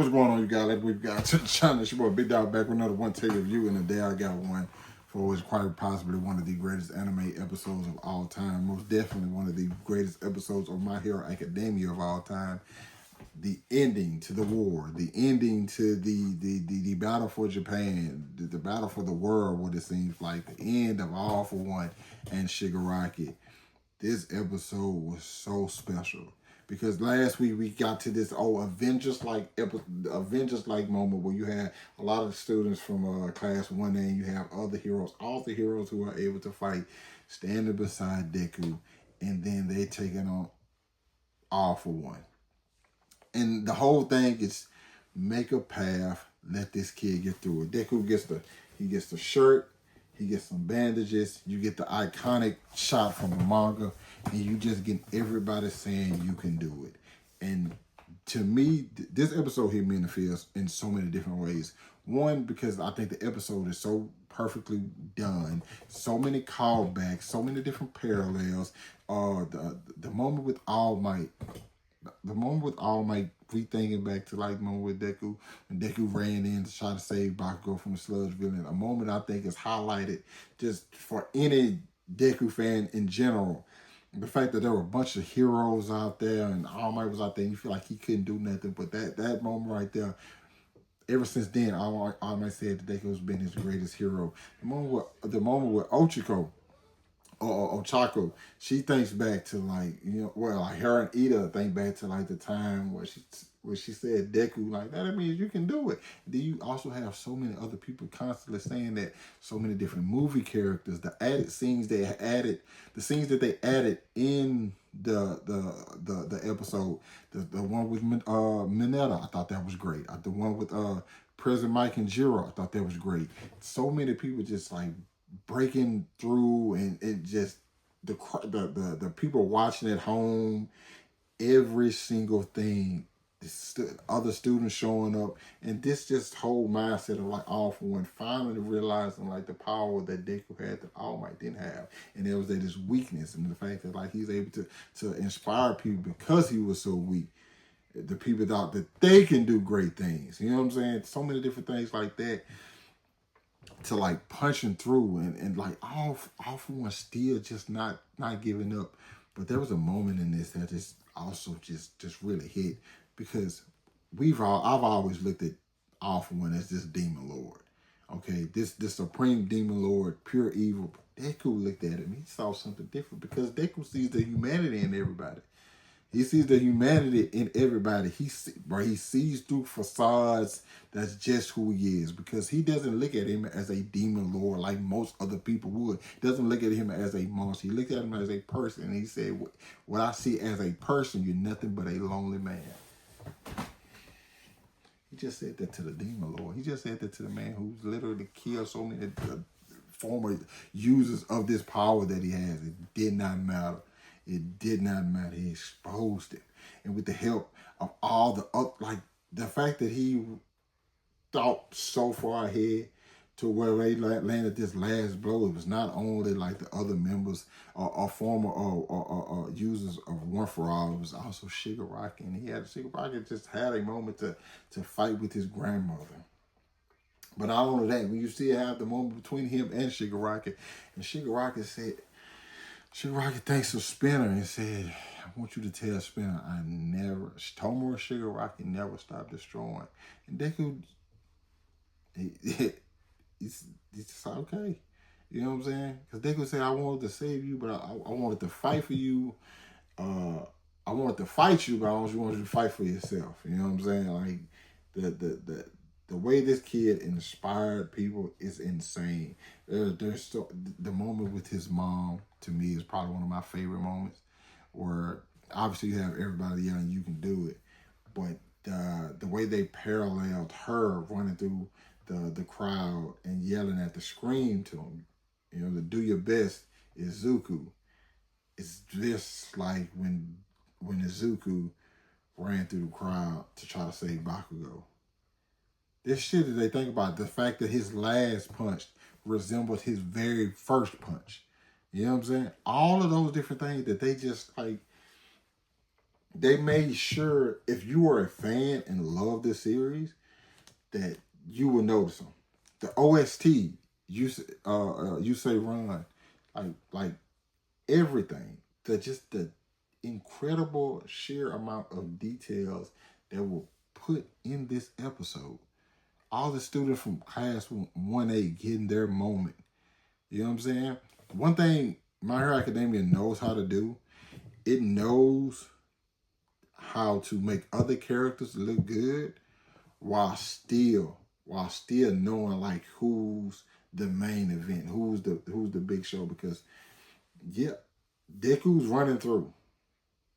What's going on, you guys? Like we've got to the channel. It's your boy Big Dog back with another one take review, and today I got one for what's quite possibly one of the greatest anime episodes of all time. Most definitely one of the greatest episodes of My Hero Academia of all time. The ending to the war, the ending to the battle for Japan, the battle for the world, what it seems like, the end of All for One and Shigaraki. This episode was so special because last week we got to this Avengers-like moment where you had a lot of students from class 1A and you have other heroes, all the heroes who are able to fight, standing beside Deku, and then they taking on All for One. And the whole thing is make a path, let this kid get through it. Deku gets the shirt, he gets some bandages, you get the iconic shot from the manga, and you just get everybody saying you can do it. And to me, this episode hit me in the feels in so many different ways. One, because I think the episode is so perfectly done, so many callbacks, so many different parallels. The moment with All Might. The moment with All Might, rethinking back to like the moment with Deku, when Deku ran in to try to save Bakugo from the sludge villain, a moment I think is highlighted just for any Deku fan in general. The fact that there were a bunch of heroes out there and All Might was out there and you feel like he couldn't do nothing, but that moment right there, ever since then, All Might said that Deku's been his greatest hero. The moment with Ochako, or Ochako, she thinks back to like her and Ida think back to like the time where she said Deku, like that means you can do it. Then you also have so many other people constantly saying that, so many different movie characters, the scenes that they added in the episode, the one with Mineta, I thought that was great. The one with President Mike and Jiro, I thought that was great. So many people just like breaking through, and it just the people watching at home, every single thing, other students showing up, and this just whole mindset of like All for One finally realizing like the power that Deku had that All Might didn't have, and there was that his weakness and the fact that like he's able to inspire people because he was so weak. The people thought that they can do great things. You know what I'm saying? So many different things like that, to like punching through, and like all for One still just not giving up. But there was a moment in this that just also just really hit, because I've always looked at All for One as this demon lord. Okay, this supreme demon lord, pure evil. Deku looked at him, he saw something different, because Deku sees the humanity in everybody. He sees the humanity in everybody. He sees through facades. That's just who he is, because he doesn't look at him as a demon lord like most other people would. He doesn't look at him as a monster. He looks at him as a person. And he said, what I see as a person, you're nothing but a lonely man. He just said that to the demon lord. He just said that to the man who's literally killed so many former users of this power that he has. It did not matter. It did not matter. He exposed it. And with the help of all the fact that he thought so far ahead to where they landed this last blow, it was not only like the other members or former or users of One for All, it was also Shigaraki. And Shigaraki just had a moment to fight with his grandmother. But not only that, when you still have the moment between him and Shigaraki thanks to Spinner and said, I want you to tell Spinner Tomura Shigaraki never stopped destroying. And Deku, he's just okay. You know what I'm saying? Because Deku said, I wanted to save you, but I wanted to fight for you. I wanted to fight you, but I also wanted you to fight for yourself. You know what I'm saying? Like, the way this kid inspired people is insane. The moment with his mom, to me, is probably one of my favorite moments, where obviously you have everybody yelling, you can do it. But the way they paralleled her running through the crowd and yelling at the scream to him, you know, to do your best is Zuko. It's just like when Izuku ran through the crowd to try to save Bakugo. This shit that they think about, the fact that his last punch resembled his very first punch. You know what I'm saying? All of those different things that they just like, they made sure if you were a fan and love this series that you will notice them. The OST, you say run, like everything. The incredible sheer amount of details that were put in this episode. All the students from class 1A getting their moment. You know what I'm saying? One thing My Hero Academia knows how to do, it knows how to make other characters look good while still knowing like who's the main event, who's the big show. Because yeah, Deku's running through.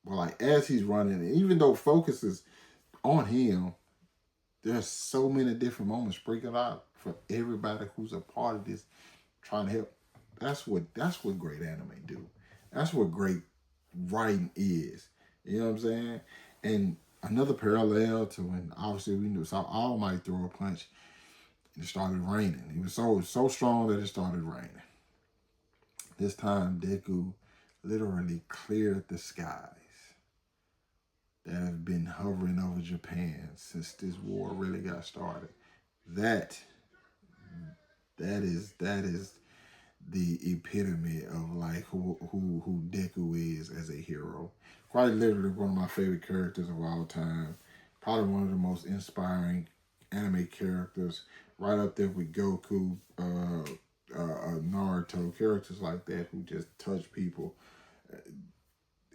But like as he's running, even though focus is on him, there's so many different moments sprinkled out for everybody who's a part of this trying to help. That's what great anime do. That's what great writing is. You know what I'm saying? And another parallel to when obviously we knew saw All Might throw a punch and it started raining. It was so strong that it started raining. This time Deku literally cleared the skies that have been hovering over Japan since this war really got started. That is the epitome of like who Deku is as a hero. Quite literally one of my favorite characters of all time. Probably one of the most inspiring anime characters, right up there with Goku, Naruto, characters like that who just touch people.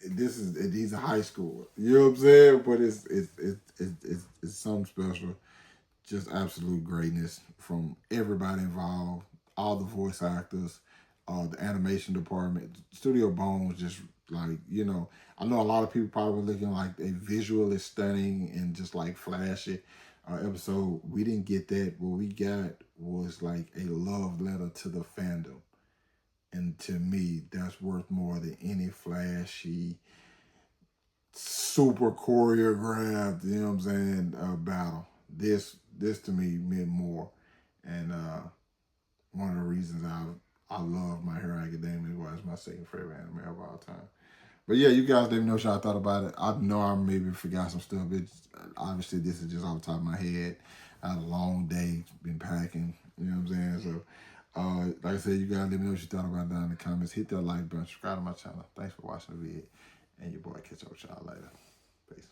He's a high schooler, you know what I'm saying? But it's something special. Just absolute greatness from everybody involved, all the voice actors, the animation department, Studio Bones. Just like I know a lot of people probably were looking like a visually stunning and just like flashy episode. We didn't get that. What we got was like a love letter to the fandom, and to me, that's worth more than any flashy, super choreographed, you know what I'm saying, battle. This to me meant more, and one of the reasons I love My Hero Academia was my second favorite anime of all time. But yeah, you guys let me know what y'all thought about it. I know I maybe forgot some stuff. It's obviously this is just off the top of my head. I had a long day, been packing. You know what I'm saying? So, like I said, you guys let me know what you thought about it down in the comments. Hit that like button, subscribe to my channel. Thanks for watching the video, and your boy catch up with y'all later. Peace.